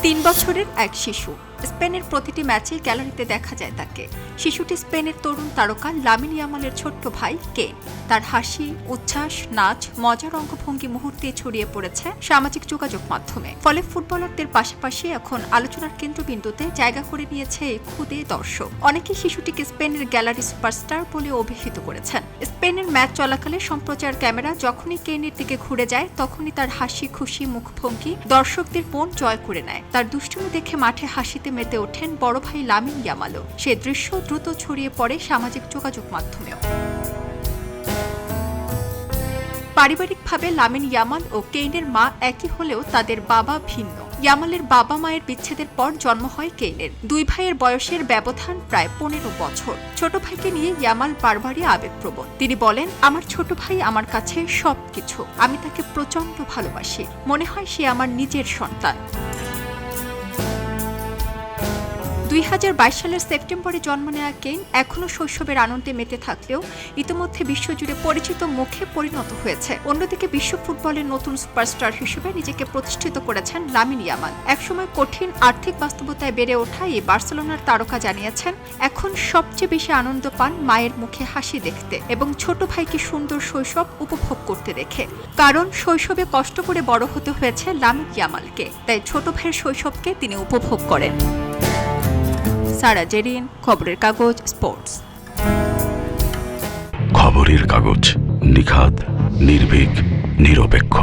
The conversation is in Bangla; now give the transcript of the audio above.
3 বছরের এক শিশু। স্পেনের প্রতিটি ম্যাচে গ্যালারিতে দেখা যায় তাকে। শিশুটি স্পেনের তরুণ তারকা লামিন ইয়ামালের ছোট্ট ভাই কেন। তার হাসি, উচ্ছ্বাস, নাচ, মজার অঙ্গভঙ্গি মুহূর্তে ছড়িয়ে পড়েছে সামাজিক যোগাযোগ মাধ্যমে। ফলে ফুটবলারদের পাশাপাশি এখন আলোচনার কেন্দ্রবিন্দুতে জায়গা করে নিয়েছে এই ক্ষুদে দর্শক। অনেকেই শিশুটিকে স্পেনের গ্যালারি সুপারস্টার বলে অভিহিত করেছেন। স্পেনের ম্যাচ চলাকালে সম্প্রচার ক্যামেরা যখনই কেনের দিকে ঘুরে যায়, তখনই তার হাসি খুশি মুখভঙ্গি দর্শকদের মন জয় করে নেয়। তার দুষ্টুমি দেখে মাঠে হাসিতে মেতে ওঠেন বড় ভাই লামিন ইয়ামালও। সে দৃশ্য দ্রুত ছড়িয়ে পড়ে সামাজিক যোগাযোগ মাধ্যমেও। পারিবারিকভাবে লামিন ইয়ামাল ও কেইনের মা একই হলেও তাদের বাবা ভিন্ন। ইয়ামালের বাবা মায়ের বিচ্ছেদের পর জন্ম হয় কেইনের। দুই ভাইয়ের বয়সের ব্যবধান প্রায় 15 বছর। ছোট ভাইকে নিয়ে ইয়ামাল বারবারই আবেগপ্রবণ। তিনি বলেন, আমার ছোট ভাই আমার কাছে সবকিছু। আমি তাকে প্রচন্ড ভালোবাসি। মনে হয় সে আমার নিজের সন্তান। 2022 সালের সেপ্টেম্বরে জন্ম নেওয়া কেন এখনো শৈশবের আনন্দে মেতে থাকলেও ইতিমধ্যে বিশ্বজুড়ে পরিচিত মুখে পরিণত হয়েছে। অন্যদিকে বিশ্ব ফুটবলের নতুন সুপারস্টার হিসেবে নিজেকে প্রতিষ্ঠিত করেছেন লামিন ইয়ামাল। একসময় কঠিন আর্থিক বাস্তবতায় বেড়ে ওঠা এই বার্সেলোনার তারকা জানিয়েছেন, এখন সবচেয়ে বেশি আনন্দ পান মায়ের মুখে হাসি দেখতে এবং ছোট ভাইকে সুন্দর শৈশব উপভোগ করতে দেখে। কারণ শৈশবে কষ্ট করে বড় হতে হয়েছে লামিন ইয়ামালকে, তাই ছোট ভাইয়ের শৈশবকে তিনি উপভোগ করেন। সারা জেরিন, খবরের কাগজ, স্পোর্টস। খবরের কাগজ, নিখাত, নির্ভীক, নিরপেক্ষ।